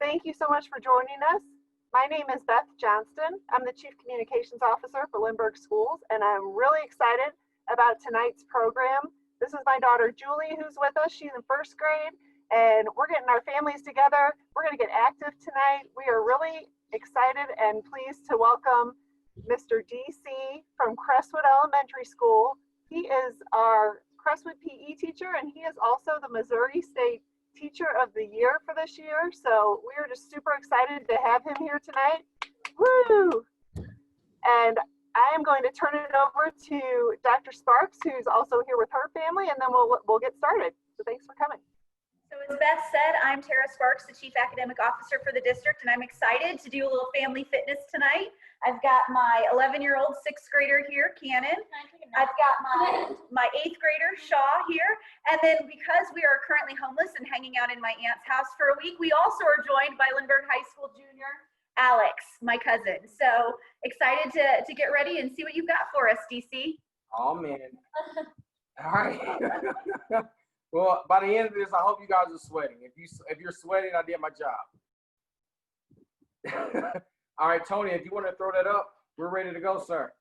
Thank you so much for joining us. My name is Beth Johnston. I'm the Chief Communications Officer for Lindbergh Schools, and I'm really excited about tonight's program. This is my daughter Julie who's with us. She's in first grade, and we're getting our families together. We're going to get active tonight. We are really excited and pleased to welcome Mr. DC from Crestwood Elementary School. He is our Crestwood PE teacher, and he is also the Missouri State Teacher of the Year for this year. So we are just super excited to have him here tonight. Woo! And I am going to turn it over to Dr. Sparks, who's also here with her family, and then we'll get started. So thanks for coming. So as Beth said, I'm Tara Sparks, the Chief Academic Officer for the district, and I'm excited to do a little family fitness tonight. I've got my 11-year-old sixth grader here, Cannon. I've got my eighth grader, Shaw, here. And then because we are currently homeless and hanging out in my aunt's house for a week, we also are joined by Lindbergh High School junior, Alex, my cousin. So excited to get ready and see what you've got for us, DC. Oh, man. All right. Well, by the end of this, I hope you guys are sweating. If you're sweating, I did my job. All right, Tony, if you want to throw that up, we're ready to go, sir.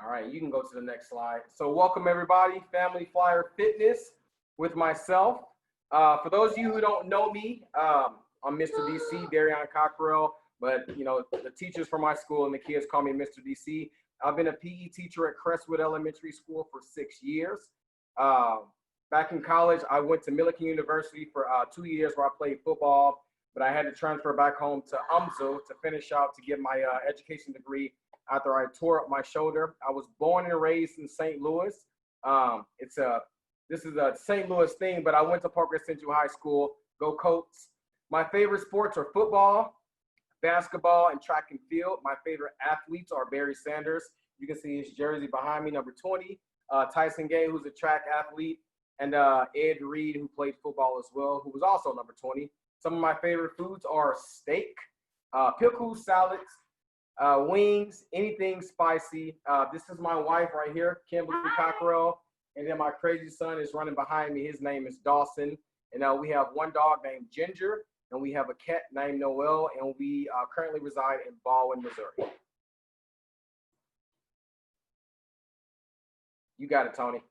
All right, you can go to the next slide. So welcome, everybody, Family Flyer Fitness with myself. For those of you who don't know me, I'm Mr. DC, Darion Cockrell, but, you know, the teachers from my school and the kids call me Mr. DC. I've been a PE teacher at Crestwood Elementary School for 6 years. Back in college, I went to Millikan University for 2 years where I played football, but I had to transfer back home to UMSL to finish out to get my education degree after I tore up my shoulder. I was born and raised in St. Louis. This is a St. Louis thing, but I went to Parker Central High School. Go Colts. My favorite sports are football, basketball, and track and field. My favorite athletes are Barry Sanders. You can see his jersey behind me, number 20. Tyson Gay, who's a track athlete, and Ed Reed, who played football as well, who was also number 20. Some of my favorite foods are steak, pickles, salads, wings, anything spicy. This is my wife right here, Kimberly Cockrell, and then my crazy son is running behind me. His name is Dawson, and we have one dog named Ginger, and we have a cat named Noel, and we currently reside in Baldwin, Missouri. You got it, Tony.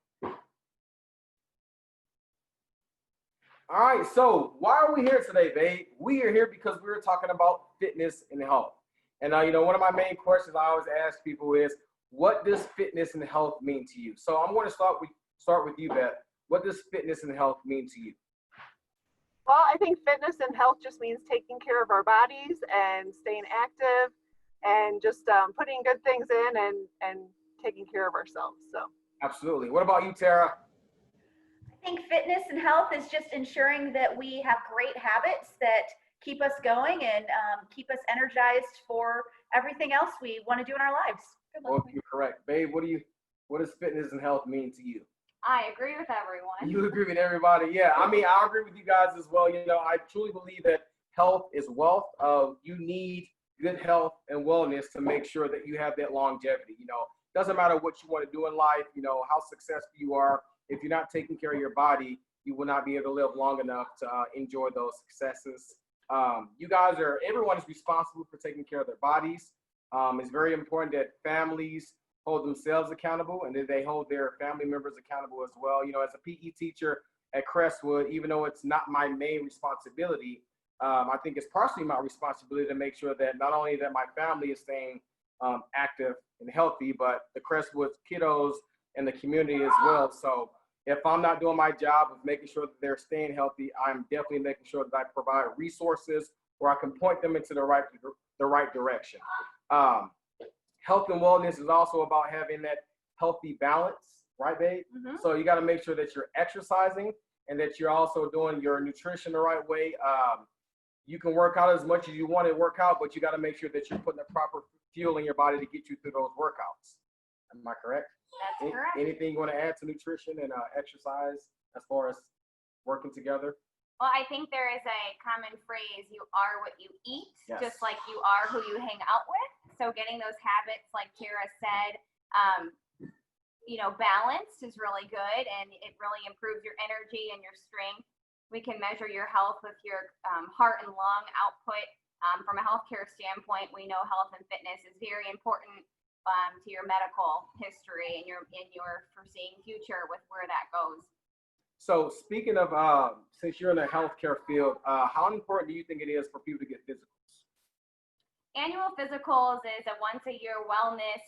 All right, so why are we here today, babe? We are here because we were talking about fitness and health. And you know, one of my main questions I always ask people is, what does fitness and health mean to you? So I'm going to start with you, Beth. What does fitness and health mean to you? Well, I think fitness and health just means taking care of our bodies and staying active and just putting good things in and taking care of ourselves. So. Absolutely. What about you, Tara? I think fitness and health is just ensuring that we have great habits that keep us going and keep us energized for everything else we want to do in our lives. Well, you're correct. Babe, what does fitness and health mean to you? I agree with everyone. You agree with everybody? Yeah, I mean, I agree with you guys as well. You know, I truly believe that health is wealth. You need good health and wellness to make sure that you have that longevity. You know, doesn't matter what you want to do in life, you know, how successful you are. If you're not taking care of your body, you will not be able to live long enough to enjoy those successes. Everyone is responsible for taking care of their bodies. It's very important that families hold themselves accountable and that they hold their family members accountable as well. You know, as a PE teacher at Crestwood, even though it's not my main responsibility, I think it's partially my responsibility to make sure that not only that my family is staying active and healthy, but the Crestwood kiddos and the community as well. So if I'm not doing my job of making sure that they're staying healthy, I'm definitely making sure that I provide resources where I can point them into the right direction. Health and wellness is also about having that healthy balance, right, babe? Mm-hmm. So you got to make sure that you're exercising and that you're also doing your nutrition the right way. You can work out as much as you want to work out, but you got to make sure that you're putting the proper fuel in your body to get you through those workouts. Am I correct? That's correct. Anything you want to add to nutrition and exercise as far as working together? Well, I think there is a common phrase, you are what you eat, yes, just like you are who you hang out with. So getting those habits, like Tara said, balanced is really good, and it really improves your energy and your strength. We can measure your health with your heart and lung output. From a healthcare standpoint, we know health and fitness is very important to your medical history and your foreseeing future with where that goes. So speaking of, since you're in the healthcare field, how important do you think it is for people to get physicals? Annual physicals is a once a year wellness.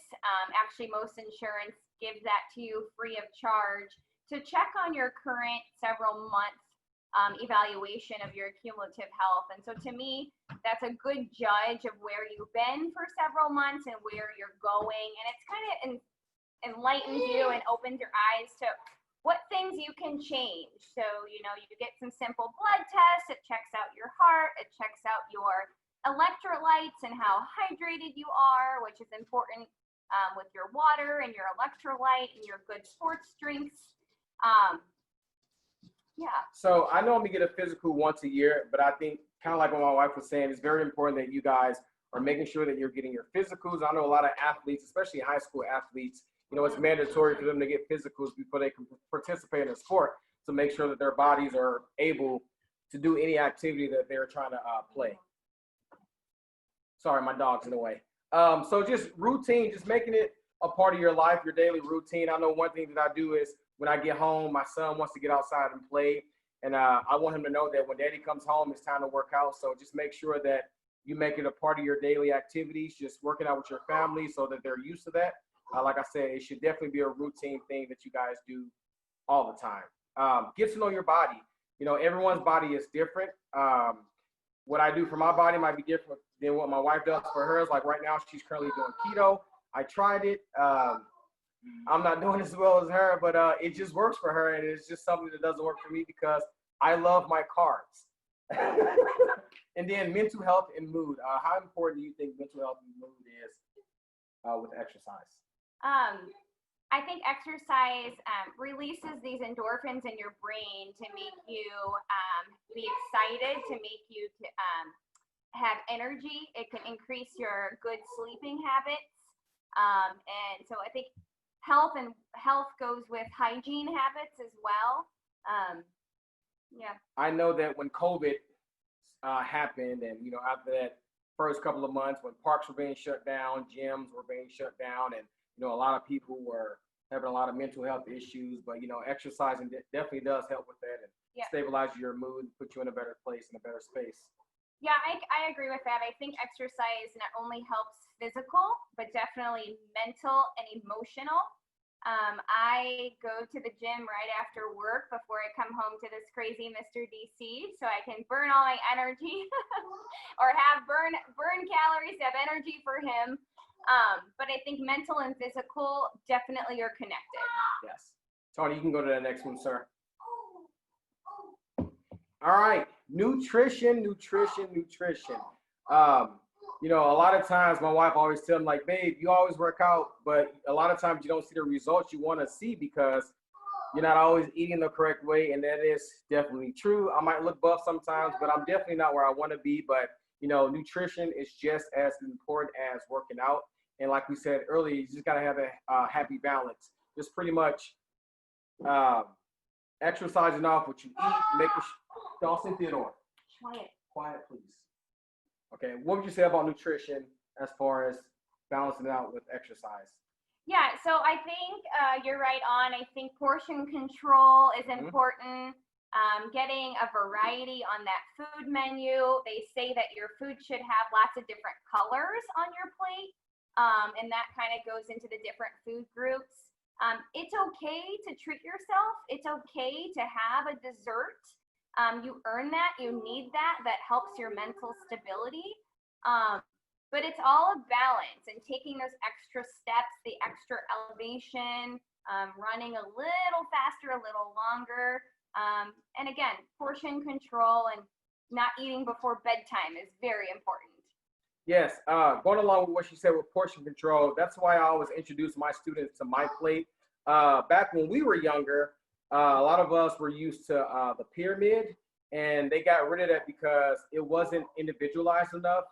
Actually, most insurance gives that to you free of charge to check on your current several month evaluation of your cumulative health. And so to me, that's a good judge of where you've been for several months and where you're going. And it's kind of enlightens you and opens your eyes to what things you can change. So, you get some simple blood tests. It checks out your heart. It checks out your electrolytes and how hydrated you are, which is important with your water and your electrolyte and your good sports drinks. Yeah. So I normally get a physical once a year, but I think kind of like what my wife was saying, it's very important that you guys are making sure that you're getting your physicals. I know a lot of athletes, especially high school athletes, it's mandatory for them to get physicals before they can participate in a sport to make sure that their bodies are able to do any activity that they're trying to play. Sorry, my dog's in the way. So just routine, just making it a part of your life, your daily routine. I know one thing that I do is when I get home, my son wants to get outside and play. And I want him to know that when daddy comes home, it's time to work out. So just make sure that you make it a part of your daily activities, just working out with your family so that they're used to that. Like I said, it should definitely be a routine thing that you guys do all the time. Get to know your body. Everyone's body is different. What I do for my body might be different than what my wife does for hers. Like right now, she's currently doing keto. I tried it. I'm not doing as well as her, but it just works for her. And it's just something that doesn't work for me because I love my carbs. And then mental health and mood. How important do you think mental health and mood is with exercise? I think exercise releases these endorphins in your brain to make you be excited, to make you have energy. It can increase your good sleeping habits. And so I think health goes with hygiene habits as well. Yeah. I know that when COVID happened, and after that first couple of months, when parks were being shut down, gyms were being shut down, and a lot of people were having a lot of mental health issues. But exercising definitely does help with that and stabilize your mood, put you in a better place, in a better space. Yeah, I agree with that. I think exercise not only helps physical, but definitely mental and emotional. I go to the gym right after work before I come home to this crazy Mr. DC, so I can burn all my energy or burn calories, have energy for him. But I think mental and physical definitely are connected. Yes. Tony, you can go to the next one, sir. All right. Nutrition. A lot of times my wife always tells me, like, babe, you always work out, but a lot of times you don't see the results you want to see because you're not always eating the correct way. And that is definitely true. I might look buff sometimes, but I'm definitely not where I want to be. But, nutrition is just as important as working out. And like we said earlier, you just got to have a happy balance. Just pretty much exercising off what you eat, making sure. Dawson Theodore. Quiet, please. Okay, what would you say about nutrition as far as balancing it out with exercise? Yeah, so I think you're right on. I think portion control is important. Getting a variety on that food menu. They say that your food should have lots of different colors on your plate, and that kind of goes into the different food groups. It's okay to treat yourself. It's okay to have a dessert. You earn that, you need that helps your mental stability. But it's all a balance and taking those extra steps, the extra elevation, running a little faster, a little longer. And again, portion control and not eating before bedtime is very important. Yes, going along with what she said with portion control, that's why I always introduce my students to my plate. Back when we were younger, a lot of us were used to the pyramid, and they got rid of that because it wasn't individualized enough.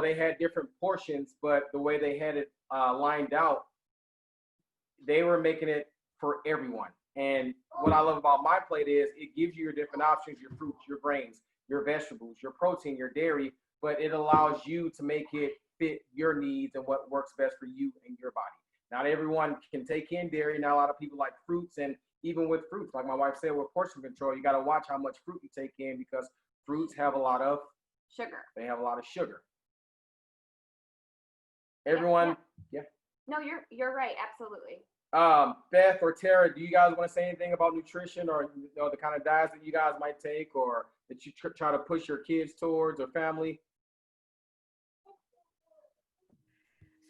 They had different portions, but the way they had it lined out, they were making it for everyone. And what I love about my plate is it gives you your different options, your fruits, your grains, your vegetables, your protein, your dairy, but it allows you to make it fit your needs and what works best for you and your body. Not everyone can take in dairy. Not a lot of people like fruits, and even with fruits, like my wife said, with portion control, you got to watch how much fruit you take in because fruits have a lot of Sugar. They have a lot of sugar. Everyone, yeah. No, you're right. Absolutely. Beth or Tara, do you guys want to say anything about nutrition or the kind of diets that you guys might take or that you try to push your kids towards or family?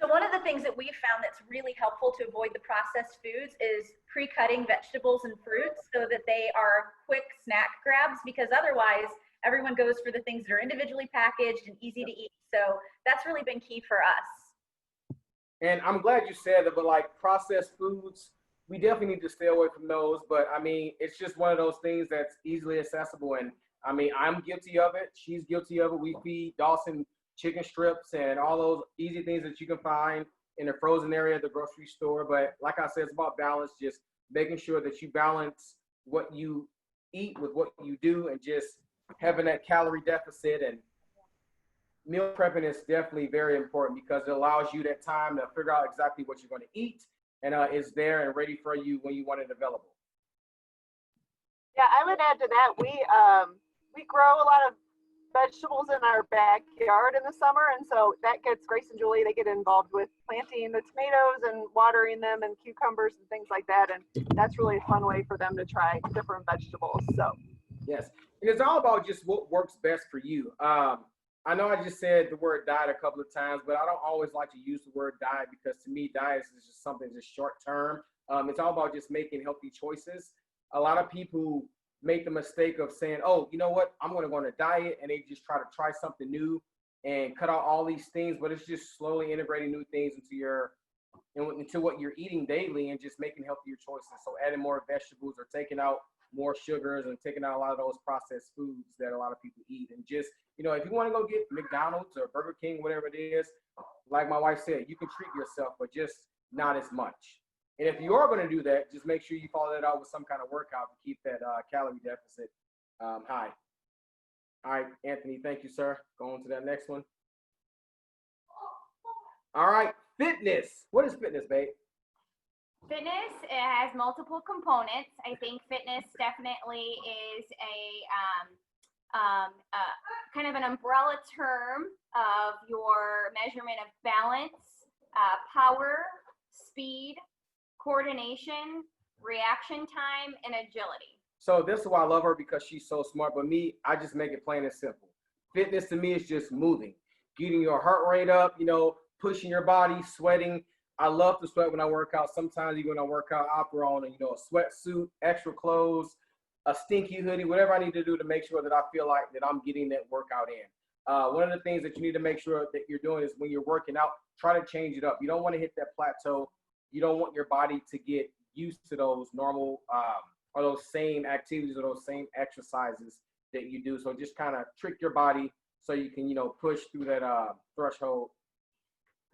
So one of the things that we've found that's really helpful to avoid the processed foods is pre-cutting vegetables and fruits so that they are quick snack grabs, because otherwise everyone goes for the things that are individually packaged and easy to eat. So that's really been key for us. And I'm glad you said that, but like processed foods, we definitely need to stay away from those. But I mean, it's just one of those things that's easily accessible. And I mean, I'm guilty of it. She's guilty of it. We feed Dawson chicken strips and all those easy things that you can find in the frozen area of the grocery store. But like I said, it's about balance, just making sure that you balance what you eat with what you do and just having that calorie deficit. And meal prepping is definitely very important because it allows you that time to figure out exactly what you're going to eat and it's there and ready for you when you want it available. Yeah, I would add to that. We grow a lot of vegetables in our backyard in the summer, and so that gets Grace and Julie, they get involved with planting the tomatoes and watering them and cucumbers and things like that, and that's really a fun way for them to try different vegetables. So yes, and it's all about just what works best for you. I know I just said the word diet a couple of times, but I don't always like to use the word diet because to me diet is just something just short term. It's all about just making healthy choices. A lot of people make the mistake of saying, oh, you know what, I'm going to go on a diet, and they just try something new and cut out all these things, but it's just slowly integrating new things into what you're eating daily and just making healthier choices. So adding more vegetables or taking out more sugars and taking out a lot of those processed foods that a lot of people eat. And just, if you want to go get McDonald's or Burger King, whatever it is, like my wife said, you can treat yourself, but just not as much. And if you are going to do that, just make sure you follow that out with some kind of workout to keep that calorie deficit high. All right, Anthony, thank you, sir. Go on to that next one. All right, fitness. What is fitness, babe? Fitness, it has multiple components. I think fitness definitely is a kind of an umbrella term of your measurement of balance, power, speed, coordination, reaction time, and agility. So this is why I love her, because she's so smart. But me, I just make it plain and simple. Fitness to me is just moving, getting your heart rate up, pushing your body, sweating. I love to sweat when I work out. Sometimes even when I work out, I'll throw on a sweatsuit, extra clothes, a stinky hoodie, whatever I need to do to make sure that I feel like that I'm getting that workout in. One of the things that you need to make sure that you're doing is when you're working out, try to change it up. You don't want to hit that plateau. You don't want your body to get used to those normal or those same activities or those same exercises that you do. So just kind of trick your body so you can, push through that threshold.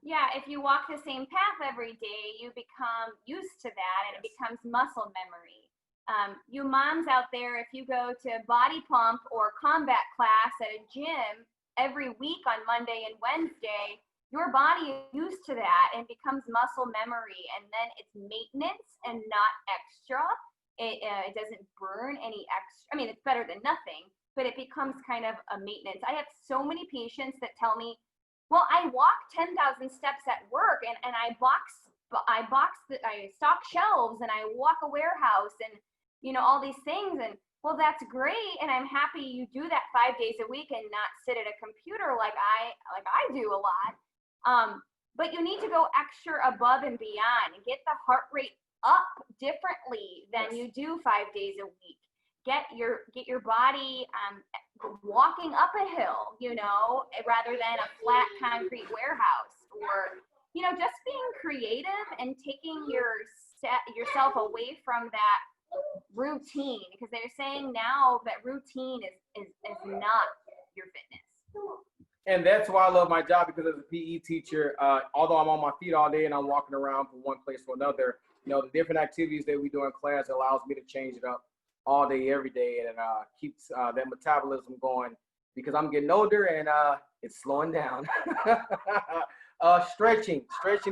Yeah, if you walk the same path every day, you become used to that, and it becomes muscle memory. You moms out there, if you go to body pump or combat class at a gym every week on Monday and Wednesday, your body is used to that and becomes muscle memory, and then it's maintenance and not extra. It doesn't burn any extra. I mean, it's better than nothing, but it becomes kind of a maintenance. I have so many patients that tell me, well, I walk 10,000 steps at work, and I stock shelves, and I walk a warehouse, and all these things. And well, that's great, and I'm happy you do that 5 days a week and not sit at a computer like I do a lot. But you need to go extra above and beyond and get the heart rate up differently than you do 5 days a week. Get your body walking up a hill, rather than a flat concrete warehouse, or just being creative and taking yourself away from that routine, because they're saying now that routine is not your fitness. And that's why I love my job, because as a PE teacher, although I'm on my feet all day and I'm walking around from one place to another, you know, the different activities that we do in class allows me to change it up all day, every day, and keeps that metabolism going because I'm getting older and it's slowing down. Stretching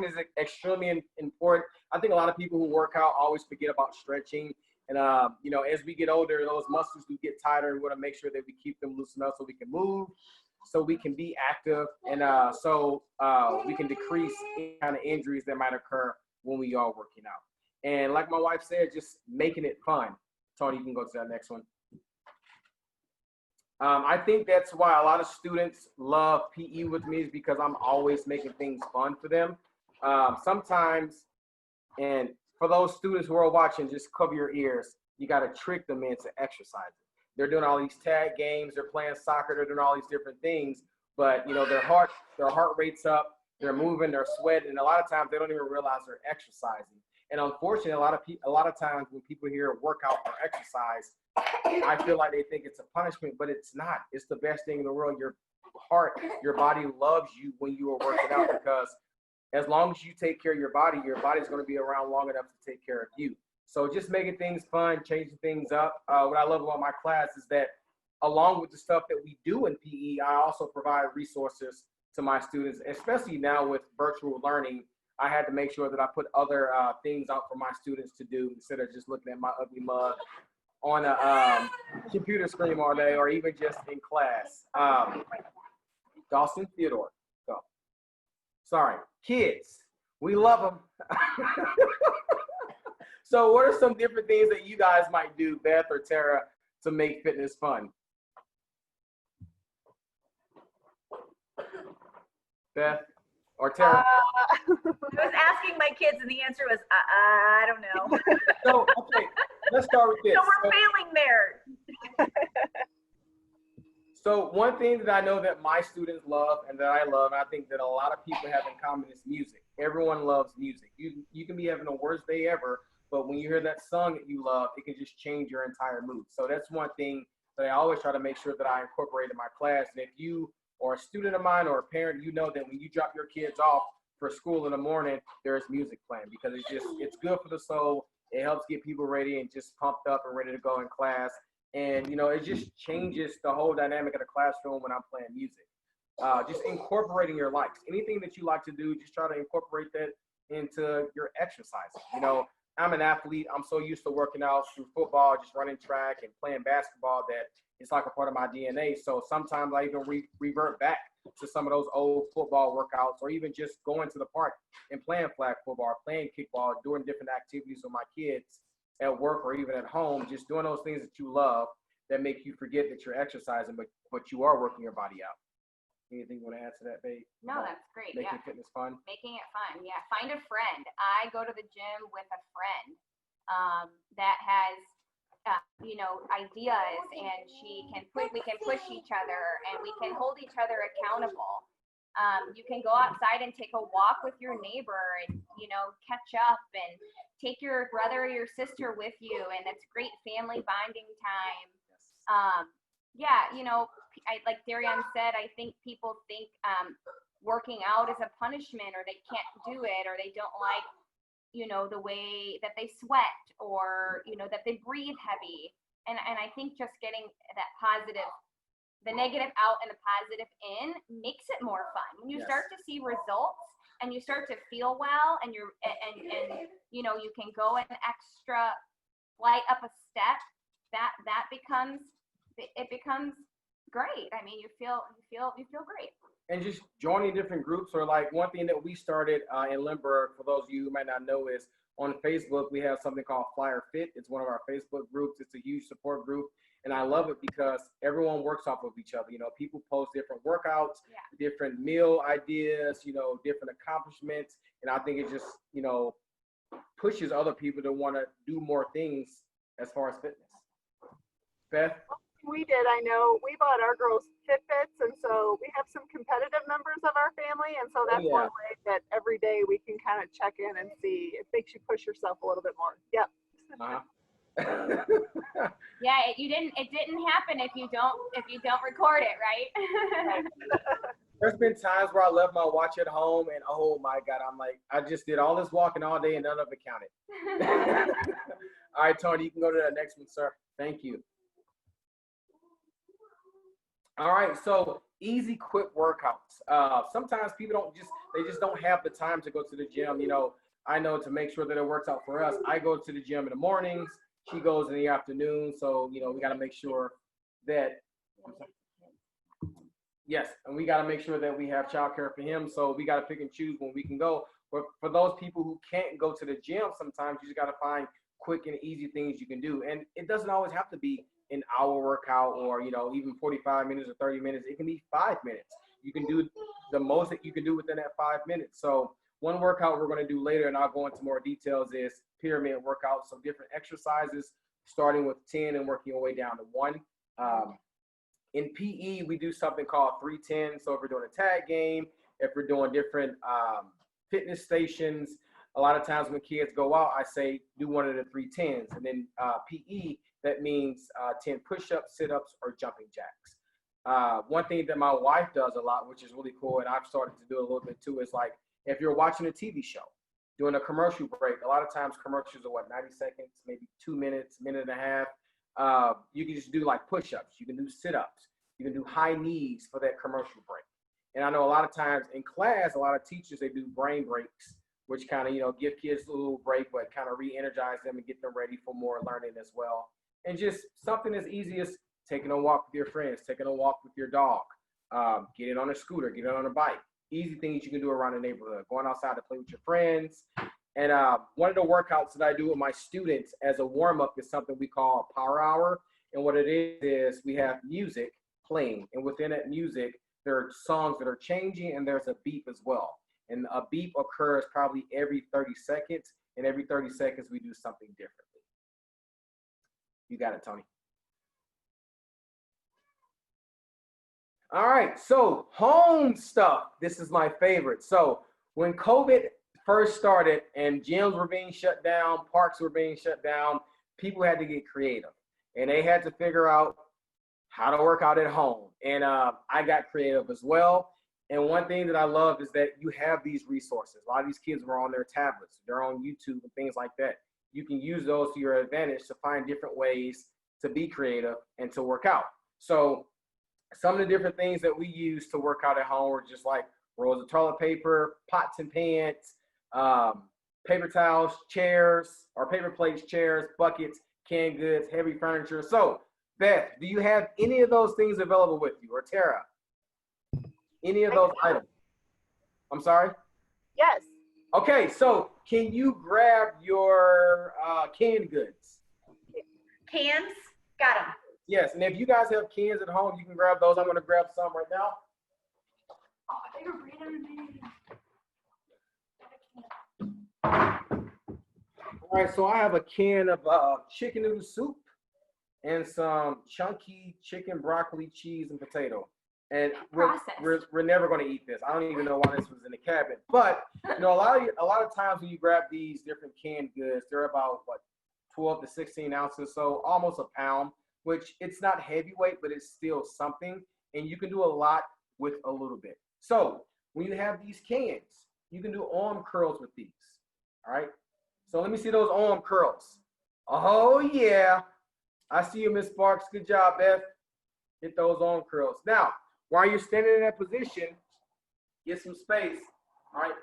is extremely important. I think a lot of people who work out always forget about stretching. And, you know, as we get older, those muscles do get tighter. We want to make sure that we keep them loosened up so we can move, so we can be active, and so we can decrease any kind of injuries that might occur when we are working out. And like my wife said, just making it fun. Tony, you can go to that next one. I think that's why a lot of students love PE with me, is because I'm always making things fun for them. Sometimes, and for those students who are watching, just cover your ears. You got to trick them into exercising. They're doing all these tag games. They're playing soccer. They're doing all these different things. But, you know, their heart rate's up. They're moving. They're sweating. And a lot of times they don't even realize they're exercising. And unfortunately, a lot of times when people hear workout or exercise, I feel like they think it's a punishment, but it's not. It's the best thing in the world. Your heart, your body loves you when you are working out, because as long as you take care of your body's going to be around long enough to take care of you. So just making things fun, changing things up. What I love about my class is that along with the stuff that we do in PE, I also provide resources to my students, especially now with virtual learning. I had to make sure that I put other things out for my students to do instead of just looking at my ugly mug on a computer screen all day, or even just in class. Dawson, Theodore, go. Sorry, kids, we love them. So what are some different things that you guys might do, Beth or Tara, to make fitness fun? Beth or Tara? I was asking my kids, and the answer was, I don't know. So, okay, let's start with this. So we're failing there. So one thing that I know that my students love and that I love, and I think that a lot of people have in common, is music. Everyone loves music. You can be having the worst day ever, but when you hear that song that you love, it can just change your entire mood. So that's one thing that I always try to make sure that I incorporate in my class. And if you are a student of mine or a parent, you know that when you drop your kids off for school in the morning, there's music playing, because it's good for the soul. It helps get people ready and just pumped up and ready to go in class. And, you know, it just changes the whole dynamic of the classroom when I'm playing music. Just incorporating your likes. Anything that you like to do, just try to incorporate that into your exercising. You know, I'm an athlete. I'm so used to working out through football, just running track and playing basketball, that it's like a part of my DNA. So sometimes I even revert back to some of those old football workouts, or even just going to the park and playing flag football, playing kickball, doing different activities with my kids at work or even at home, just doing those things that you love that make you forget that you're exercising, but you are working your body out. Anything you want to add to that, babe? No, that's great. Making Yeah. fitness fun? Making it fun. Yeah. Find a friend. I go to the gym with a friend that has, you know, ideas, and we can push each other, and we can hold each other accountable. You can go outside and take a walk with your neighbor, and, you know, catch up, and take your brother or your sister with you, and it's great family bonding time. Yeah, you know, like Darian said, I think people think working out is a punishment, or they can't do it, or they don't like, you know, the way that they sweat, or, you know, that they breathe heavy. And I think just getting that positive, the negative out and the positive in, makes it more fun. When you start to see results and you start to feel well, and and you know, you can go an extra flight up a step, that becomes great. I mean, you feel great. And just joining different groups, or like one thing that we started in Lindbergh, for those of you who might not know, is on Facebook, we have something called Flyer Fit. It's one of our Facebook groups. It's a huge support group. And I love it because everyone works off of each other. You know, people post different workouts, different meal ideas, you know, different accomplishments. And I think it just, you know, pushes other people to want to do more things as far as fitness. Beth? We did. I know we bought our girls Fitbits, and so we have some competitive members of our family, and so that's one way that every day we can kind of check in and see. It makes you push yourself a little bit more. Yep. Yeah, it didn't happen if you don't record it, right? There's been times where I left my watch at home and oh my God, I'm like, I just did all this walking all day and none of it counted. All right, Tony, you can go to the next one, sir. Thank you. All right, so easy, quick workouts. Sometimes people they just don't have the time to go to the gym. You know, I know to make sure that it works out for us, I go to the gym in the mornings. She goes in the afternoon. So, you know, we got to make sure that, yes, and we got to make sure that we have childcare for him. So we got to pick and choose when we can go. But for those people who can't go to the gym, sometimes you just got to find quick and easy things you can do. And it doesn't always have to be an hour workout or, you know, even 45 minutes or 30 minutes. It can be 5 minutes. You can do the most that you can do within that 5 minutes. So one workout we're going to do later, and I'll go into more details, is pyramid workouts. So different exercises, starting with 10 and working your way down to 1. In PE, we do something called 310. So if we're doing a tag game, if we're doing different fitness stations, a lot of times when kids go out, I say do one of the 310s. And then PE, that means 10 push-ups, sit-ups, or jumping jacks. One thing that my wife does a lot, which is really cool, and I've started to do a little bit too, is like if you're watching a TV show, doing a commercial break, a lot of times commercials are 90 seconds, maybe 2 minutes, minute and a half. You can just do like push-ups. You can do sit-ups. You can do high knees for that commercial break. And I know a lot of times in class, a lot of teachers, they do brain breaks, which kind of, you know, give kids a little break, but kind of re-energize them and get them ready for more learning as well. And just something as easy as taking a walk with your friends, taking a walk with your dog, getting on a scooter, getting on a bike. Easy things you can do around the neighborhood, going outside to play with your friends. And one of the workouts that I do with my students as a warm-up is something we call a power hour. And what it is we have music playing. And within that music, there are songs that are changing and there's a beep as well. And a beep occurs probably every 30 seconds. And every 30 seconds, we do something differently. You got it, Tony. All right, so home stuff. This is my favorite. So when COVID first started and gyms were being shut down, parks were being shut down, people had to get creative. And they had to figure out how to work out at home. And I got creative as well. And one thing that I love is that you have these resources. A lot of these kids were on their tablets, they're on YouTube and things like that. You can use those to your advantage to find different ways to be creative and to work out. So some of the different things that we use to work out at home are just like rolls of toilet paper, pots and pans, paper towels, chairs, or paper plates, chairs, buckets, canned goods, heavy furniture. So Beth, do you have any of those things available with you, or Tara? Any of those items? I'm sorry? Yes. Okay, so can you grab your canned goods? Cans, got them. Yes, and if you guys have cans at home, you can grab those. I'm going to grab some right now. Oh, they were brand All right, so I have a can of chicken noodle soup and some chunky chicken, broccoli, cheese, and potato. And we're never going to eat this. I don't even know why this was in the cabinet. But you know, a lot of times when you grab these different canned goods, they're about what 12 to 16 ounces, so almost a pound. Which it's not heavyweight, but it's still something. And you can do a lot with a little bit. So when you have these cans, you can do arm curls with these. All right. So let me see those arm curls. Oh yeah. I see you, Miss Sparks. Good job, Beth. Get those arm curls. Now, while you're standing in that position, get some space. All right.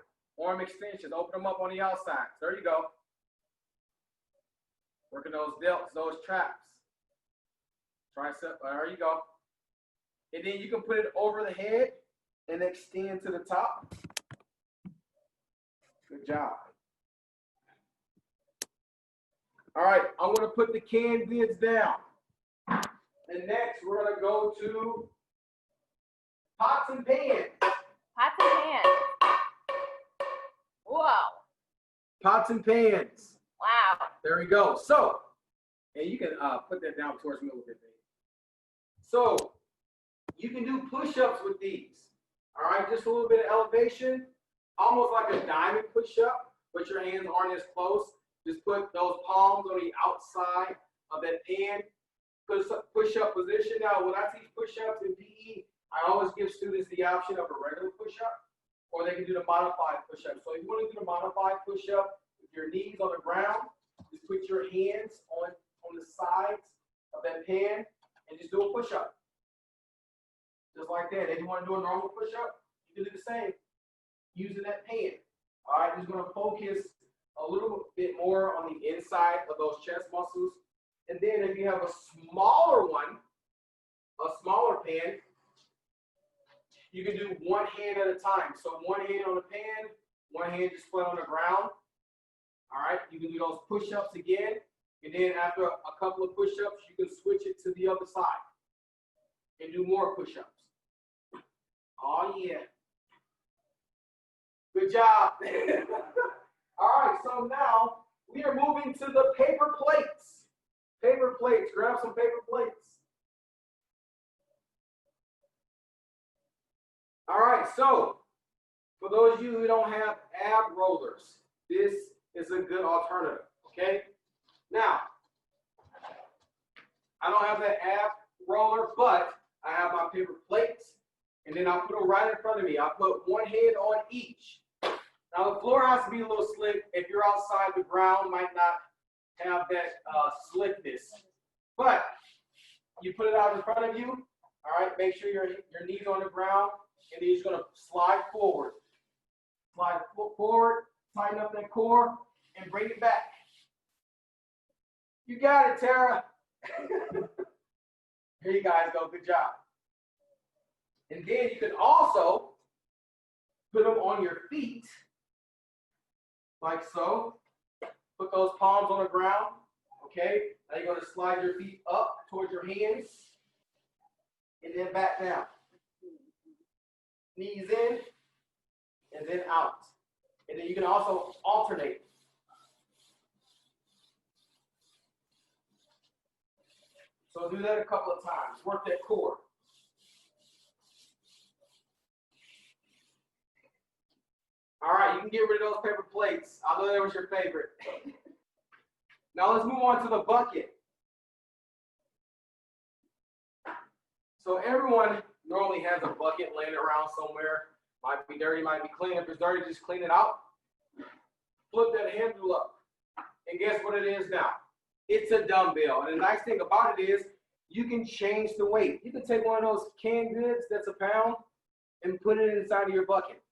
Arm extensions. Open them up on the outside. There you go. Working those delts, those traps. Tricep, there you go. And then you can put it over the head and extend to the top. Good job. All right, I'm going to put the canned goods down. And next, we're going to go to pots and pans. Pots and pans. Whoa. Pots and pans. Wow. There we go. So, and you can put that down towards me a little bit. So you can do push-ups with these. All right, just a little bit of elevation, almost like a diamond push-up, but your hands aren't as close. Just put those palms on the outside of that pan, push-up position. Now, when I teach push-ups in PE, I always give students the option of a regular push-up, or they can do the modified push-up. So if you want to do the modified push-up with your knees on the ground, just put your hands on the sides of that pan and just do a push-up. Just like that. If you want to do a normal push-up, you can do the same using that pan. All right, just going to focus a little bit more on the inside of those chest muscles. And then if you have a smaller one, a smaller pan, you can do one hand at a time. So one hand on the pan, one hand just flat on the ground. All right, you can do those push-ups again. And then after a couple of push-ups, you can switch it to the other side and do more push-ups. Oh, yeah. Good job. All right, so now we are moving to the paper plates. Paper plates. Grab some paper plates. All right, so for those of you who don't have ab rollers, this is a good alternative, okay? Now, I don't have that ab roller, but I have my paper plates, and then I'll put them right in front of me. I'll put one hand on each. Now, the floor has to be a little slick. If you're outside, the ground might not have that slickness. But you put it out in front of you, all right? Make sure your knees on the ground, and then you're just going to slide forward. Slide forward, tighten up that core, and bring it back. You got it, Tara. Here you guys go. Good job. And then you can also put them on your feet, like so. Put those palms on the ground, okay? Now you're going to slide your feet up towards your hands, and then back down. Knees in, and then out. And then you can also alternate. So do that a couple of times. Work that core. All right, you can get rid of those paper plates. I know that was your favorite. Now let's move on to the bucket. So everyone normally has a bucket laying around somewhere. Might be dirty, might be clean. If it's dirty, just clean it out. Flip that handle up. And guess what it is now? It's a dumbbell. And the nice thing about it is you can change the weight. You can take one of those canned goods that's a pound and put it inside of your bucket.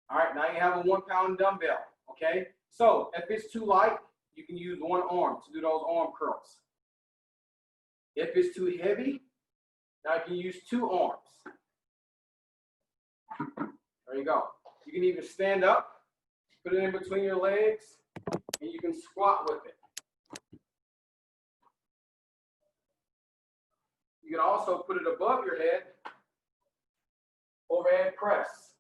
All right, now you have a 1 pound dumbbell, okay? So if it's too light, you can use one arm to do those arm curls. If it's too heavy, now you can use 2 arms. There you go. You can even stand up, put it in between your legs, and you can squat with it. You can also put it above your head, overhead press.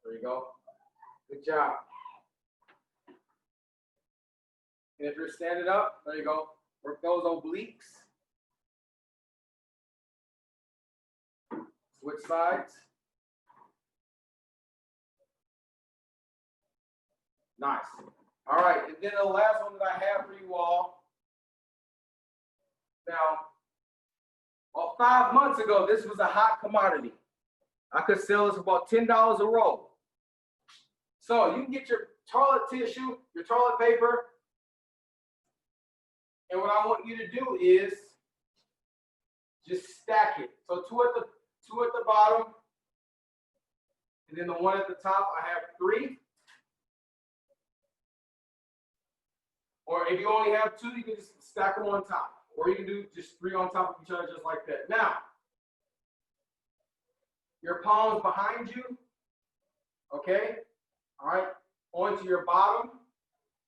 There you go. Good job. And if you're standing up, there you go. Work those obliques. Switch sides. Nice. All right, and then the last one that I have for you all. Now, well, 5 months ago, this was a hot commodity. I could sell this for about $10 a roll. So you can get your toilet tissue, your toilet paper, and what I want you to do is just stack it. So two at the bottom, and then the one at the top. I have 3. Or if you only have 2, you can just stack them on top. Or you can do just 3 on top of each other just like that. Now, your palms behind you, okay? All right, onto your bottom,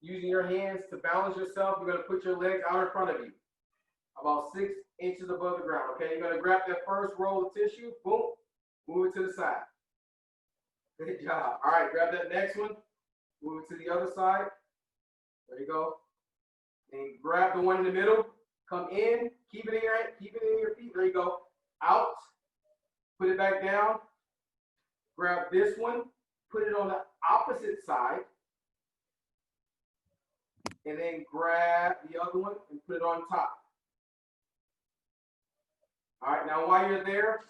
using your hands to balance yourself. You're gonna put your legs out in front of you, about 6 inches above the ground, okay? You're gonna grab that first roll of tissue, boom, move it to the side. Good job. All right, grab that next one, move it to the other side. There you go. And grab the one in the middle, come in, keep it in your feet. There you go. Out, put it back down. Grab this one, put it on the opposite side. and then grab the other one and put it on top. All right, now while you're there,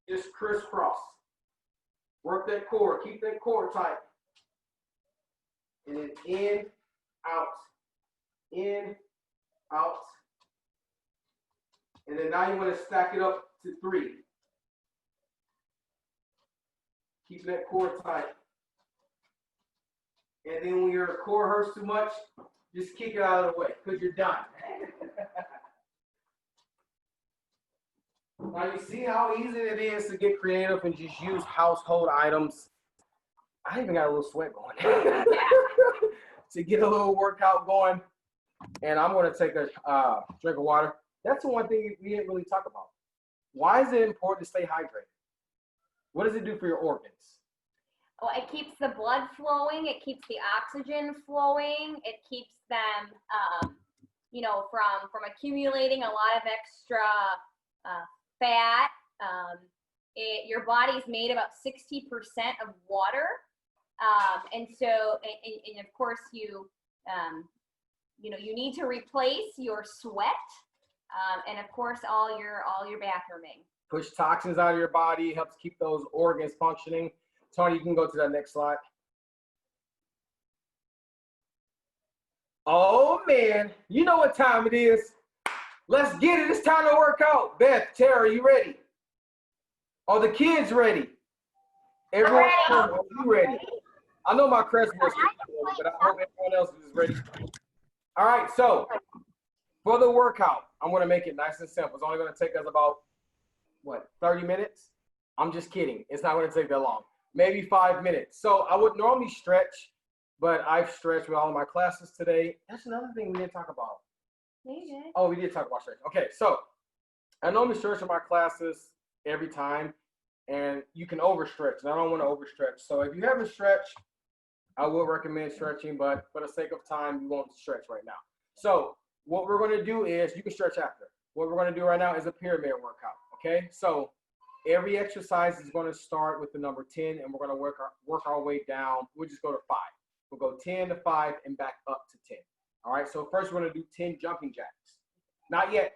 just crisscross. Work that core, keep that core tight. And then in, out. And then now you want to stack it up to 3. Keep that core tight. And then when your core hurts too much, just kick it out of the way because you're done. Now you see how easy it is to get creative and just use household items. I even got a little sweat going to get a little workout going. And I'm going to take a drink of water. That's the one thing we didn't really talk about. Why is it important to stay hydrated? What does it do for your organs? Well, it keeps the blood flowing. It keeps the oxygen flowing. It keeps them, from accumulating a lot of extra fat. Your body's made about 60% of water. And of course you need to replace your sweat. And of course all your bathrooming. Push toxins out of your body, helps keep those organs functioning. Tony, you can go to that next slide. Oh man, you know what time it is. Let's get it. It's time to work out. Beth, Tara, you ready? Are the kids ready? Everyone, are you ready? I know my crest was ready, but I hope everyone else is ready. All right, so for the workout, I'm going to make it nice and simple. It's only going to take us about, 30 minutes? I'm just kidding. It's not going to take that long. Maybe 5 minutes. So I would normally stretch, but I've stretched with all of my classes today. That's another thing we didn't talk about. Oh, we did talk about stretch. Okay, so I normally stretch in my classes every time, and you can overstretch, and I don't want to overstretch. So if you haven't stretched, I will recommend stretching, but for the sake of time, you won't stretch right now. So what we're going to do is, you can stretch after. What we're going to do right now is a pyramid workout, okay? So every exercise is going to start with the number 10, and we're going to work our way down. We'll just go to 5. We'll go 10 to 5 and back up to 10. All right, so first we're going to do 10 jumping jacks. Not yet.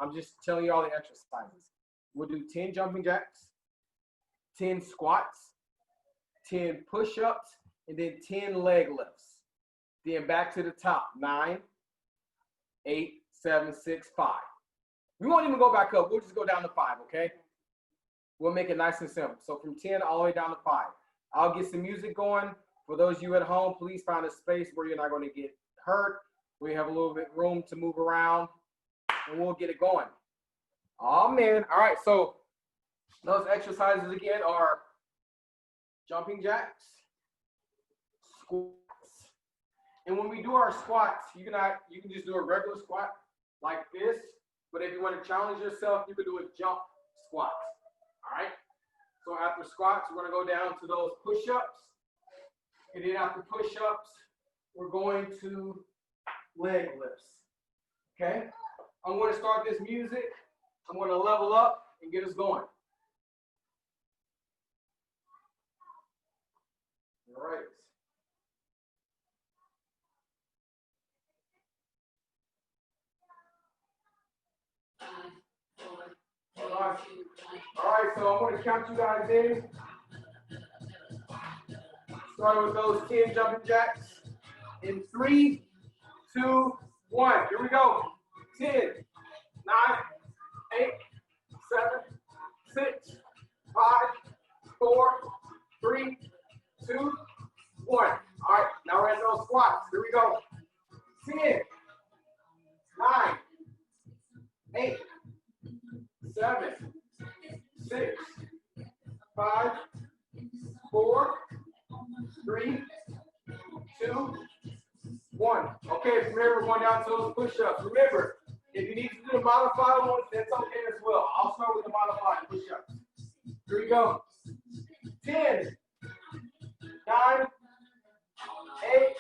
I'm just telling you all the exercises. We'll do 10 jumping jacks, 10 squats, 10 push-ups, and then 10 leg lifts. Then back to the top, 9, 8, 7, 6, 5. We won't even go back up. We'll just go down to 5, okay? We'll make it nice and simple. So from 10 all the way down to 5. I'll get some music going. For those of you at home, please find a space where you're not going to get hurt. We have a little bit room to move around, and we'll get it going. Oh, man. All right, so those exercises again are jumping jacks, squats. And when we do our squats, you can just do a regular squat like this, but if you want to challenge yourself, you can do a jump squat. All right? So after squats, we're going to go down to those push-ups. And then after push-ups, we're going to leg lifts. Okay? I'm going to start this music. I'm going to level up and get us going. All right. All right, so I'm going to count you guys in. Starting with those 10 jumping jacks. In 3, 2, 1. Here we go. 10, 9, 8, 7, 6, 5, 4, 3, 2, 1. All right, now we're at those squats. Here we go. 10, 9, 8, 7, 6, 5, 4, 3, 2, 1. Okay, remember, we're going down to those push-ups. Remember, if you need to do the modified ones, that's okay as well. I'll start with the modified push-ups. Here we go. 10, 9, 8,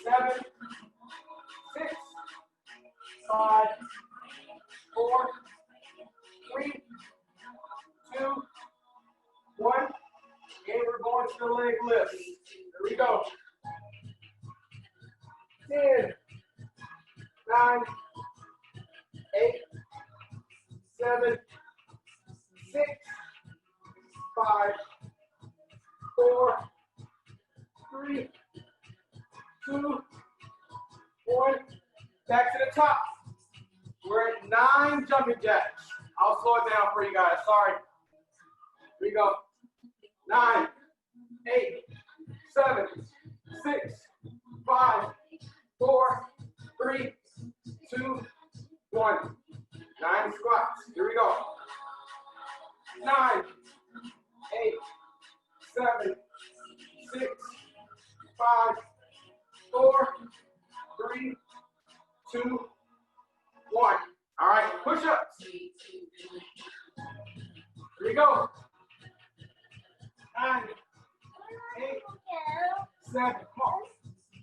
7, 6, 5, 4, 3, 2, 1. And we're going to the leg lifts. Here we go. 10, 9, 8, 7, 6, 5, 4, 3, 2, 1. Back to the top. We're at 9 jumping jacks. I'll slow it down for you guys. Sorry. Here we go. 9, 8, 7, 6, 5, 4, 3, 2, 1. 9 squats. Here we go. 9, 8, 7, 6, 5, 4, 3, 2, 1. All right, push-ups. Here we go. 9, 8, 7, come on.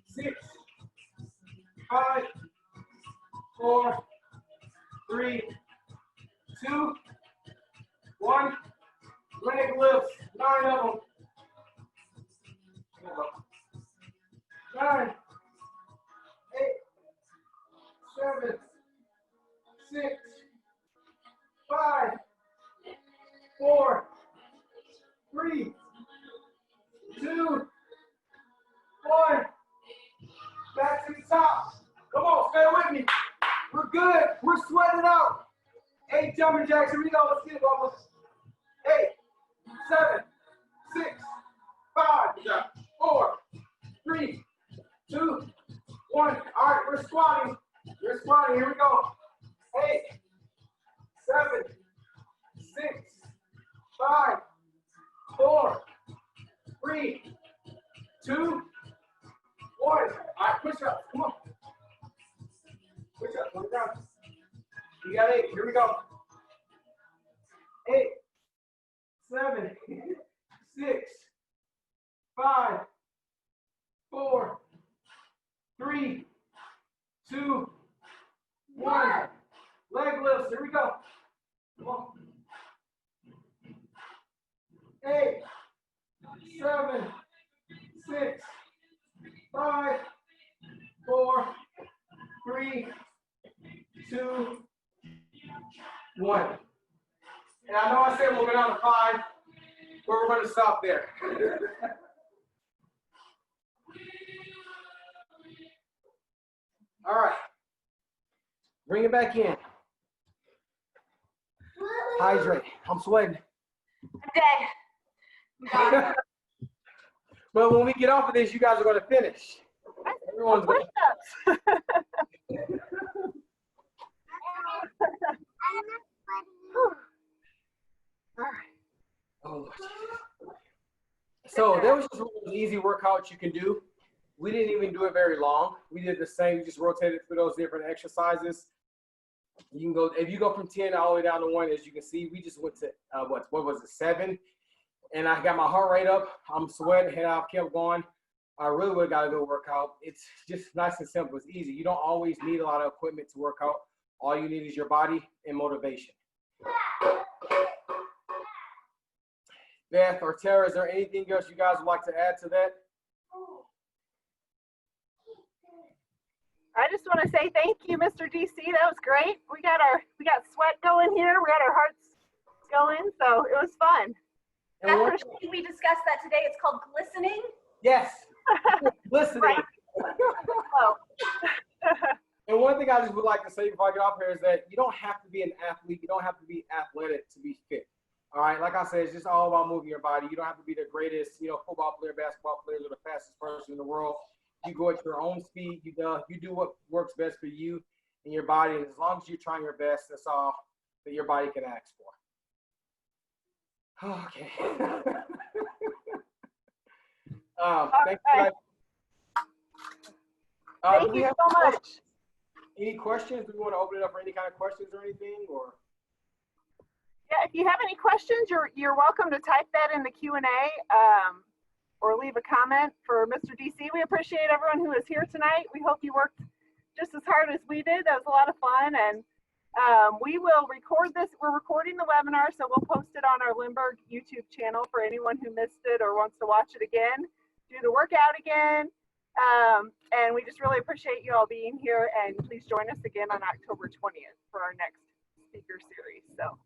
6, 5, 4, 3, 2, 1. Leg lifts, 9 of them. 9, 8, 7, 6, 5, 4, 3, 2, 1. Back to the top. Come on, stay with me. We're good. We're sweating out. 8 jumping jacks. Here we go. Let's get it, Bubba. 8, 7, 6, 5, 4, 3, 2, 1. All right, we're squatting. We're squatting. Here we go. 8, 7, 6, 5, 4, 3, 2, 1. All right, push up. Come on. Push up. One down. You got 8. Here we go. 8, 7, 6, 5, 4, 3, 2, 1. Leg lifts. Here we go. Come on. 8, 7, 6, 5, 4, 3, 2, 1. And I know I said we'll go down to 5, but we're going to stop there. All right. Bring it back in. Hydrate. I'm sweating. I'm dead. I'm done. But when we get off of this, you guys are going to finish. Everyone's going Push-ups. All right. Oh, Lord. So there was just an easy workout you can do. We didn't even do it very long. We did the same. We just rotated through those different exercises. You can go, if you go from 10 all the way down to 1, as you can see, we just went to, what was it, 7? And I got my heart rate up. I'm sweating, head out, kept going. I really would have got a good workout. It's just nice and simple. It's easy. You don't always need a lot of equipment to work out. All you need is your body and motivation. Beth or Tara, is there anything else you guys would like to add to that? I just want to say thank you, Mr. DC. That was great. We got sweat going here. We got our hearts going, so it was fun. And one, Actually, we discussed that today. It's called glistening. yes, listening. Right. Oh. And one thing I just would like to say before I get off here is that you don't have to be an athlete. You don't have to be athletic to be fit. All right, like I said, it's just all about moving your body. You don't have to be the greatest, football player, basketball player, or the fastest person in the world. You go at your own speed. You do what works best for you and your body. And as long as you're trying your best, that's all that your body can ask for. Okay. Thank you guys. Thank do we you have so much. any questions? Do we want to open it up for any kind of questions or anything? Or Yeah, if you have any questions, you're welcome to type that in the Q&A or leave a comment for Mr. DC. We appreciate everyone who is here tonight. We hope you worked just as hard as we did. That was a lot of fun, and we will record this. We're recording the webinar, so we'll post it on our Limburg YouTube channel for anyone who missed it or wants to watch it again, do the workout again, And we just really appreciate you all being here, and please join us again on October 20th for our next speaker series. So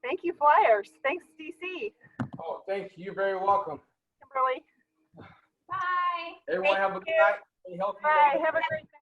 thank you, Flyers. Thanks, DC. Oh, thank you. You're very welcome. Kimberly. Bye. Everyone have a good night. Stay healthy. Bye. Have a great night.